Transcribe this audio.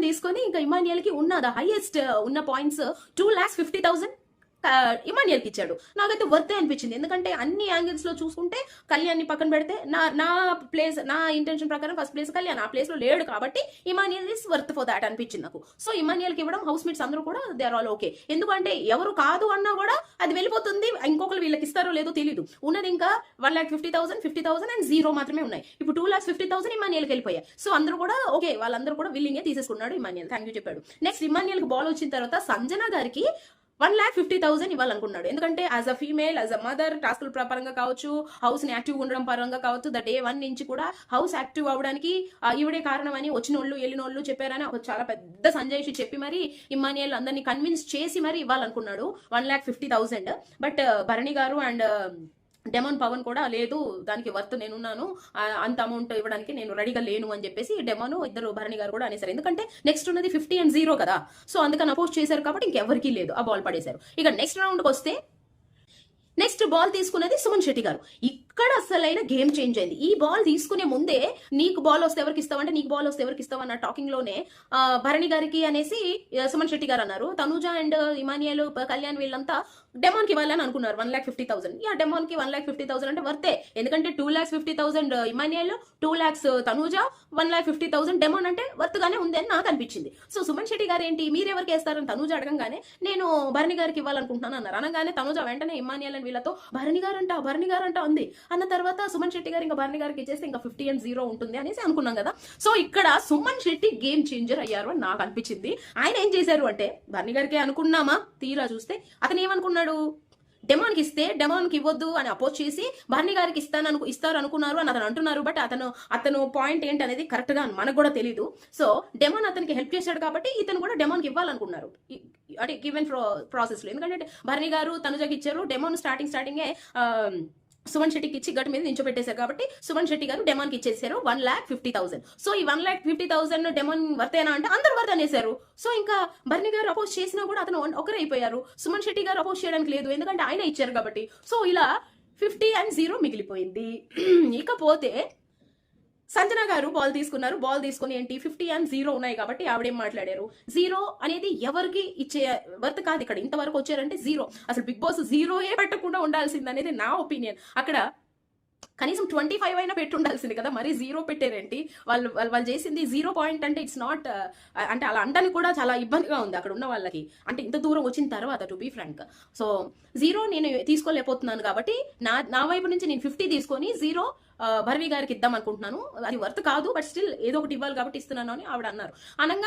కళ్యాణ్ తీసుకొని ఇంకా ఇమానియల్కి ఉన్న హైయెస్ట్ ఉన్న పాయింట్స్ 2,50,000 ఇమానియల్కి ఇచ్చాడు. నాకైతే వర్తే అనిపించింది. ఎందుకంటే అన్ని యాంగిల్స్ లో చూసుకుంటే కళ్యాణ్ని పక్కన పెడితే నా ప్లేస్, నా ఇంటెన్షన్ ప్రకారం ఫస్ట్ ప్లేస్ కళ్యాణ్, ఆ ప్లేస్ లో లేడు కాబట్టి Emmanuel is worth for that అనిపించింది నాకు. సో ఇమానియల్కి ఇవ్వడం హౌస్ మేట్స్ అందరూ కూడా దే ఆర్ ఆల్ ఓకే. ఎందుకంటే ఎవరు కాదు అన్నా కూడా అది వెళ్ళిపోతుంది, ఇంకొకరు వీళ్ళకి ఇస్తారో లేదో తెలియదు. ఉన్నది ఇంకా 1,50,000, 50,000 అండ్ 0 మాత్రమే ఉన్నాయి. ఇప్పుడు 2,50,000 ఇమానియల్కి వెళ్ళిపోయాయి. సో అందరూ కూడా ఓకే, వాళ్ళందరూ కూడా విల్లింగే తీసేసుకున్నాడు ఇమానియల్. థ్యాంక్ యూ చెప్పాడు. నెక్స్ట్ ఇమానియల్కి బాల్ వచ్చిన తర్వాత సంజన గారికి 1,50,000 ఇవ్వాలనుకున్నాడు. ఎందుకంటే as a female, as a mother, టాస్కుల పరంగా కావచ్చు, హౌస్ ని యాక్టివ్ ఉండడం పరంగా కావచ్చు, ద డే 1 నుంచి కూడా హౌస్ యాక్టివ్ అవ్వడానికి ఈవిడే కారణం అని వచ్చిన వాళ్ళు వెళ్ళిన వాళ్ళు చెప్పారని ఒక చాలా పెద్ద సంజయ్ చెప్పి మరి ఇమానియల్ అందరినీ కన్విన్స్ చేసి మరి ఇవ్వాలనుకున్నాడు 1,50,000. But Bharani garu and demon Pawan కూడా లేదు, దానికి వర్త్ నేనున్నాను, అంత అమౌంట్ ఇవ్వడానికి నేను రెడీగా లేను అని చెప్పేసి డెమాను ఇద్దరు భరణి గారు కూడా అనేసారు. ఎందుకంటే నెక్స్ట్ ఉన్నది 50 and 0 కదా. సో అందుకని అపోజ్ చేశారు కాబట్టి ఇంకెవరికి లేదు, ఆ బాల్ పడేశారు. ఇక నెక్స్ట్ రౌండ్కి వస్తే నెక్స్ట్ బాల్ తీసుకున్నది సుమన్ శెట్టి గారు. ఇక్కడ అసలైన గేమ్ చేంజ్ అయింది. ఈ బాల్ తీసుకునే ముందే నీకు బాల్ వస్తే ఎవరికి ఇస్తావు అంటే నీకు బాల్ వస్తే ఎవరికి ఇస్తావు అన్న టాకింగ్ లోనే భరణి గారికి అనేసి సుమన్ శెట్టి గారు అన్నారు. తనుజ అండ్ ఇమానియల్, కళ్యాణ్ వీళ్ళంతా డెమాన్ కి ఇవ్వాలని అనుకున్నారు 1,50,000. డెమాన్ కి 1,50,000 అంటే వర్తే. ఎందుకంటే 2,50,000 ఇమానియల్, 2 lakhs తనుజ, 1,50,000 డెమాన్ అంటే వర్త్ గానే ఉంది అని నాకు అనిపించింది. సో సుమన్ శెట్టి గారు ఏంటి, మీరెవరికి వేస్తారని తనుజ అడగంగానే నేను భరణి గారికి ఇవ్వాలనుకుంటున్నాను అన్నారు. అనగానే తనుజ వెంటనే ఇమానియల్ అని వీళ్ళతో భరణి గారంట ఉంది అన్న తర్వాత సుమన్ శెట్టి గారు ఇంకా భరణి గారికి ఇచ్చేస్తే ఇంకా 50 and 0 ఉంటుంది అనేసి అనుకున్నాం కదా. సో ఇక్కడ సుమన్ శెట్టి గేమ్ చేంజర్ అయ్యారు అని నాకు అనిపించింది. ఆయన ఏం చేశారు అంటే, భరణి గారికి అనుకున్నామా, తీరా చూస్తే అతను ఏమనుకున్నాడు, డెమాన్కి ఇస్తే డెమాన్కి ఇవ్వద్దు అని అపోజ్ చేసి భరణి గారికి ఇస్తారు అనుకున్నారు అని అతను అంటున్నారు. బట్ అతను పాయింట్ ఏంటి అనేది కరెక్ట్ గా మనకు కూడా తెలీదు. సో డెమాన్ అతనికి హెల్ప్ చేశాడు కాబట్టి ఇతను కూడా డెమాన్కి ఇవ్వాలనుకున్నారు అంటే గివెన్ ప్రాసెస్ లో. ఎందుకంటే భరణి గారు తనుజకి ఇచ్చారు, డెమాన్ స్టార్టింగే సుమన్ శెట్టికి ఇచ్చి గట్టు మీద నించోబెట్టేశారు కాబట్టి సుమన్ శెట్టి గారు డెమాన్కి ఇచ్చేసారు 1,50,000. సో ఈ 1,50,000 డెమాన్ వర్తేనా అంటే అందరు వర్త్ అనేసారు. సో ఇంకా భరణి గారు అపోజ్ చేసినా కూడా అతను ఒకరే అయిపోయారు. సుమన్ శెట్టి గారు అపోజ్ చేయడానికి లేదు, ఎందుకంటే ఆయన ఇచ్చారు కాబట్టి. సో ఇలా 50 and 0 మిగిలిపోయింది. ఇకపోతే సంజన గారు బాల్ తీసుకున్నారు. బాల్ తీసుకుని ఏంటి 50 and 0 ఉన్నాయి కాబట్టి ఆవిడేం మాట్లాడారు, 0 అనేది ఎవరికి ఇచ్చే వర్త్ కాదు. ఇక్కడ ఇంతవరకు వచ్చారంటే 0. అసలు బిగ్ బాస్ 0 పెట్టకుండా ఉండాల్సింది అనేది నా ఒపీనియన్. అక్కడ కనీసం 25 అయినా పెట్టి ఉండాల్సింది కదా, మరి 0 పెట్టారేంటి. వాళ్ళు చేసింది 0 పాయింట్ అంటే ఇట్స్ నాట్, అంటే అలా అంటానికి కూడా చాలా ఇబ్బందిగా ఉంది అక్కడ ఉన్న వాళ్ళకి. అంటే ఇంత దూరం వచ్చిన తర్వాత టు బీ ఫ్రాంక్. సో 0 నేను తీసుకోలేకపోతున్నాను కాబట్టి నా వైపు నుంచి నేను 50 తీసుకొని 0 భర్వి గారికి ఇద్దాం అనుకుంటున్నాను. అది వర్త్ కాదు, బట్ స్టిల్ ఏదో ఒకటి ఇవ్వాలి కాబట్టి ఇస్తున్నాను అని ఆవిడ అన్నారు. అనగా